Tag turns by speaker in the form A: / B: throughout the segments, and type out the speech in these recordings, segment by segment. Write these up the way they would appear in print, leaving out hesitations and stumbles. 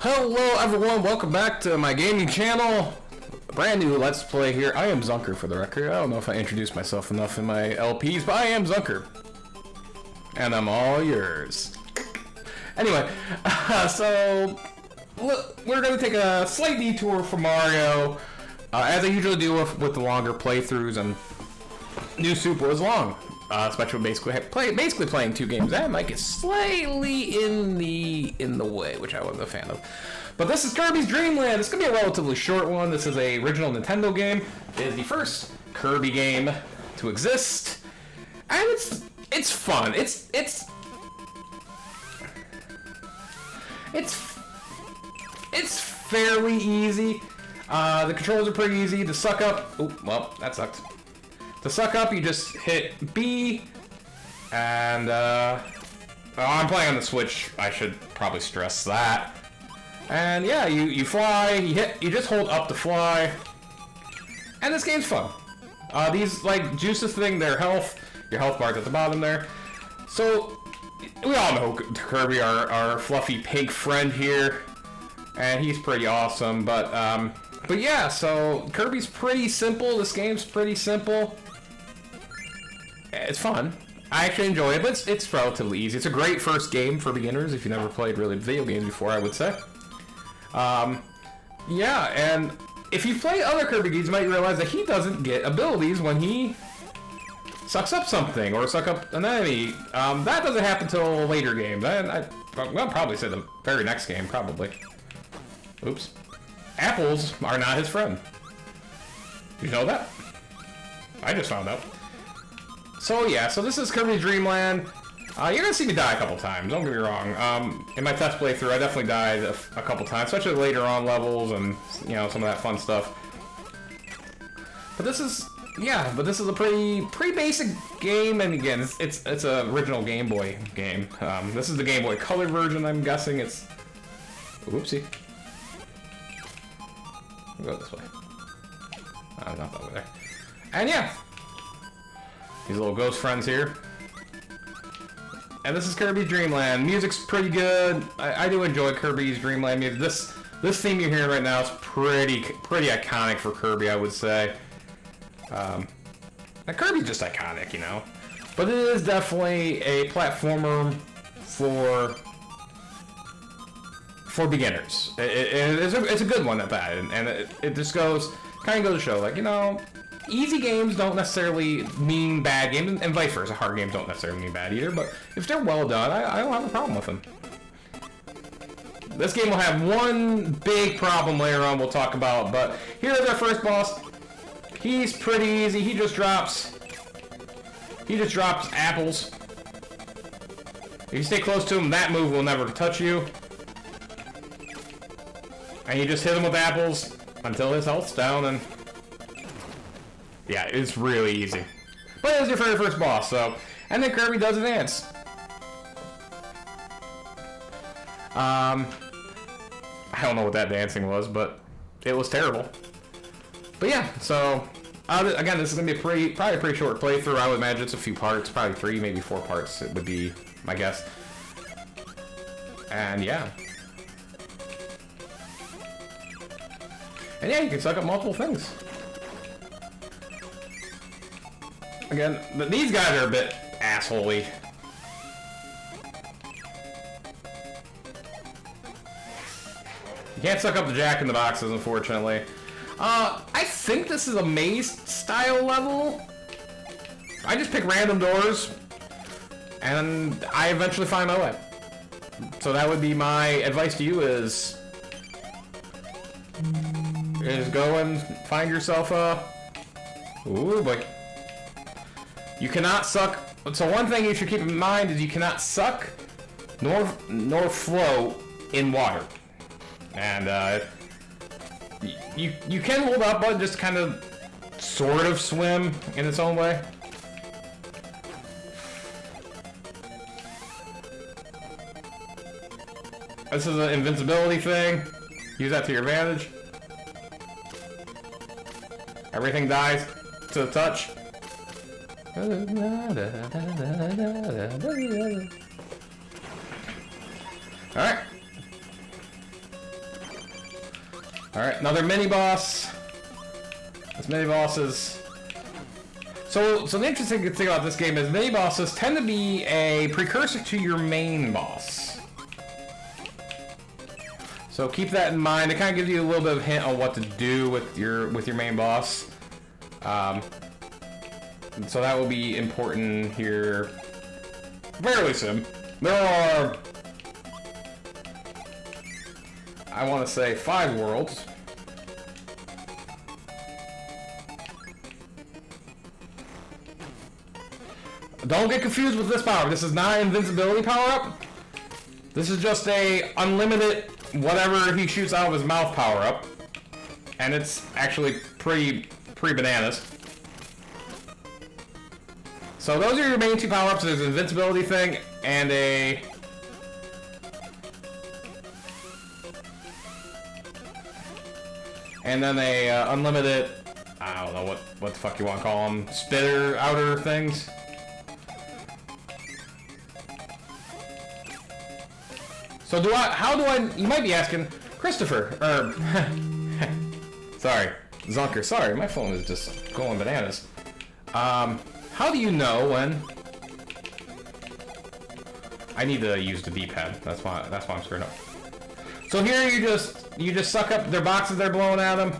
A: Hello everyone, welcome back to my gaming channel. Brand new Let's Play here. I am Zunker for the record. I don't know if I introduced myself enough in my LPs, but I am Zunker. And I'm all yours. Anyway, so we're going to take a slight detour from Mario, as I usually do with the longer playthroughs, and New Super was long. Especially basically playing two games. That might get slightly in the way, which I wasn't a fan of. But this is Kirby's Dream Land. It's gonna be a relatively short one. This is a original Nintendo game. It is the first Kirby game to exist, and it's fun. It's fairly easy. The controls are pretty easy. To suck up. Oh, well, that sucked. To suck up, you just hit B, and I'm playing on the Switch. I should probably stress that. And yeah, you fly. You just hold up to fly, and this game's fun. These like juices thing, their health, your health bar's at the bottom there. So we all know Kirby, our fluffy pink friend here, and he's pretty awesome. But yeah, so Kirby's pretty simple. This game's pretty simple. It's fun. I actually enjoy it, but it's relatively easy. It's a great first game for beginners if you've never played really video games before, I would say. Yeah, and if you've played other Kirby games, you might realize that he doesn't get abilities when he sucks up something or suck up an enemy. That doesn't happen until a later game. I'll probably say the very next game, probably. Oops. Apples are not his friend. Did you know that? I just found out. So yeah, so this is Kirby's Dream Land. You're gonna see me die a couple times, don't get me wrong. In my test playthrough, I definitely died a couple times, especially later on levels and, you know, some of that fun stuff. But this is, yeah, a pretty basic game, and again, it's a original Game Boy game. This is the Game Boy Color version, I'm guessing. It's, whoopsie. We'll go this way. Not over there. And yeah. These little ghost friends here. And this is Kirby's Dream Land. Music's pretty good. I do enjoy Kirby's Dream Land music. This theme you're hearing right now is pretty iconic for Kirby, I would say. Kirby's just iconic, you know. But it is definitely a platformer for beginners. It's a good one at that, and it just kind of goes to show, like, you know, easy games don't necessarily mean bad games, and vice versa. Hard games don't necessarily mean bad either, but if they're well done, I don't have a problem with them. This game will have one big problem later on we'll talk about, but here's our first boss. He's pretty easy. He just drops apples. If you stay close to him, that move will never touch you. And you just hit him with apples until his health's down, and yeah, it's really easy. But it was your very first boss, so. And then Kirby does advance. I don't know what that dancing was, but it was terrible. But yeah, so again, this is gonna be probably a pretty short playthrough. I would imagine it's a few parts, probably 3, maybe 4 parts. It would be my guess. And yeah. And yeah, you can suck up multiple things. Again, these guys are a bit assholey. You can't suck up the Jack in the Boxes, unfortunately. I think this is a maze-style level. I just pick random doors, and I eventually find my way. So that would be my advice to you: is go and find yourself a. Ooh boy. You cannot suck. So one thing you should keep in mind is you cannot suck nor float in water. And you can hold up, but just kind of sort of swim in its own way. This is an invincibility thing. Use that to your advantage. Everything dies to the touch. Alright. Alright, another mini-boss. This mini-bosses... So the interesting thing about this game is mini-bosses tend to be a precursor to your main boss. So keep that in mind. It kind of gives you a little bit of a hint on what to do with your main boss. So that will be important here fairly soon. There are, I want to say, 5 worlds. Don't get confused with this power. This is not an invincibility power-up. This is just a unlimited whatever he shoots out of his mouth power-up. And it's actually pretty bananas. So those are your main 2 power-ups. There's an invincibility thing and a... And then a unlimited... I don't know what the fuck you want to call them. Spitter outer things. So how do I, you might be asking, Christopher, or, sorry, Zunker, sorry, my phone is just going bananas. How do you know when, I need to use the D-pad, that's why I'm screwing up. So here you just suck up their boxes they're blowing at them.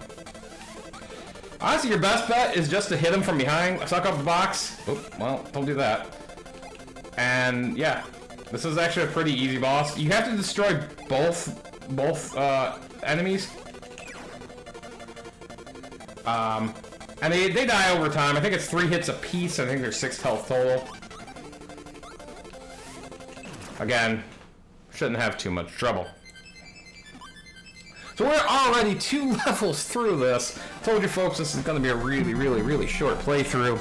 A: Honestly, your best bet is just to hit them from behind, suck up the box. Oop, well, don't do that. And yeah. This is actually a pretty easy boss. You have to destroy both enemies. And they die over time. I think it's 3 hits a piece. I think there's 6 health total. Again, shouldn't have too much trouble. So we're already 2 levels through this. Told you folks this is going to be a really short playthrough.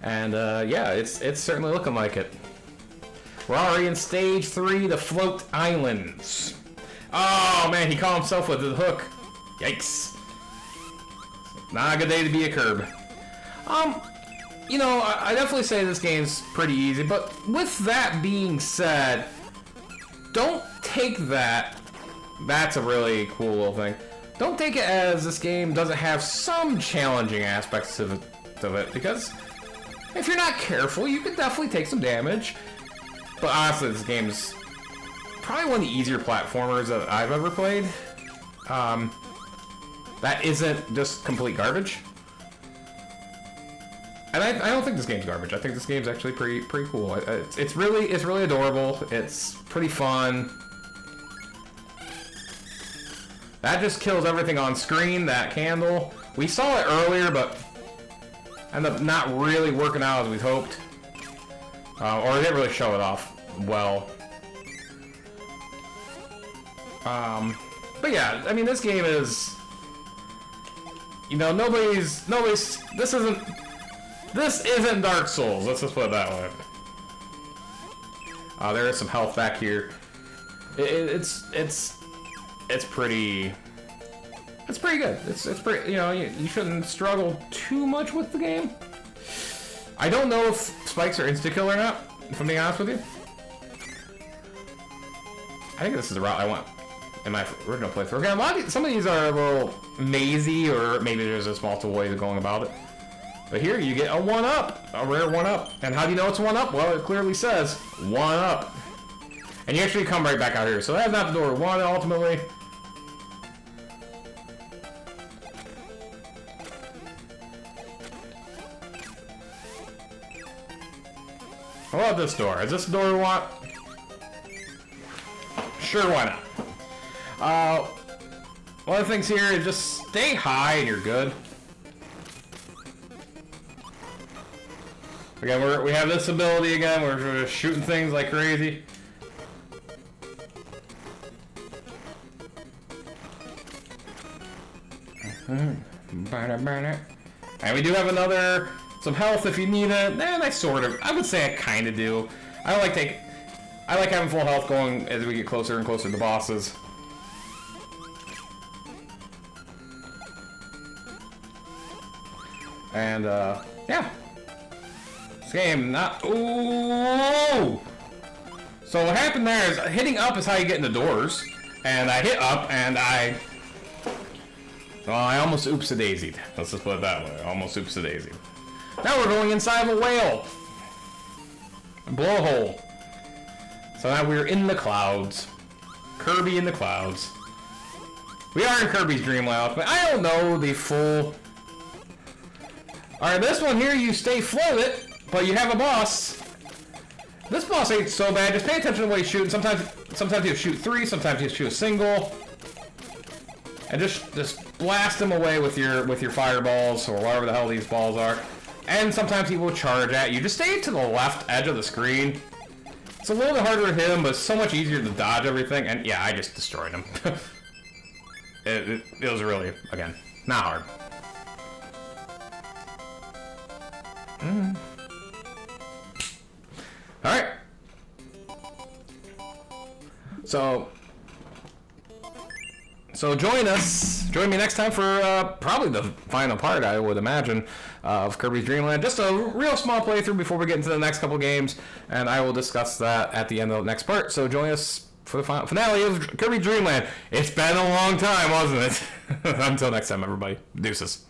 A: And yeah, it's certainly looking like it. We're already in stage 3, the Float Islands. Oh man, he caught himself with his hook. Yikes. Not a good day to be a Kirby. You know, I definitely say this game's pretty easy, but with that being said, don't take that. That's a really cool little thing. Don't take it as this game doesn't have some challenging aspects of it, because if you're not careful, you can definitely take some damage. But honestly, this game's probably one of the easier platformers that I've ever played. That isn't just complete garbage. And I don't think this game's garbage. I think this game's actually pretty cool. It's really adorable. It's pretty fun. That just kills everything on screen. That candle. We saw it earlier, but ended up not really working out as we'd hoped. Or they didn't really show it off well. But yeah, I mean, this game is, you know, nobody's, this isn't Dark Souls, let's just put it that way. There is some health back here. It's pretty good. It's pretty, you know, you shouldn't struggle too much with the game. I don't know if spikes are insta-kill or not, if I'm being honest with you. I think this is the route I want in my original playthrough. Okay, some of these are a little mazy, or maybe there's just multiple ways of going about it. But here you get a 1-up, a rare 1-up. And how do you know it's a 1-up? Well, it clearly says 1-up. And you actually come right back out here. So that's not the door 1 ultimately. What about this door? Is this the door we want? Sure, why not? One of the things here is just stay high and you're good. Again, we have this ability again. We're just shooting things like crazy. And we do have some health if you need it. And I would say I kind of do. I like having full health going as we get closer and closer to the bosses. And yeah. This game not. Ooh! So what happened there is hitting up is how you get into doors. and I hit up, and well, I almost oops-a-daisied. Let's just put it that way. Almost oops-a-daisied. Now we're going inside of a whale. Blow a hole. So now we're in the clouds. Kirby in the clouds. We are in Kirby's Dreamland, but I don't know the full... Alright, this one here, you stay floated, but you have a boss. This boss ain't so bad. Just pay attention to the way he's shooting. Sometimes he'll shoot 3, sometimes he'll shoot a single. And just blast him away with your fireballs, or whatever the hell these balls are. And sometimes he will charge at you. Just stay to the left edge of the screen. It's a little bit harder to hit him, but it's so much easier to dodge everything. And yeah, I just destroyed him. it was really, again, not hard. Alright. So join me next time for probably the final part, I would imagine, of Kirby's Dream Land. Just a real small playthrough before we get into the next couple games, and I will discuss that at the end of the next part. So join us for the final finale of Kirby's Dream Land. It's been a long time, wasn't it? Until next time, everybody. Deuces.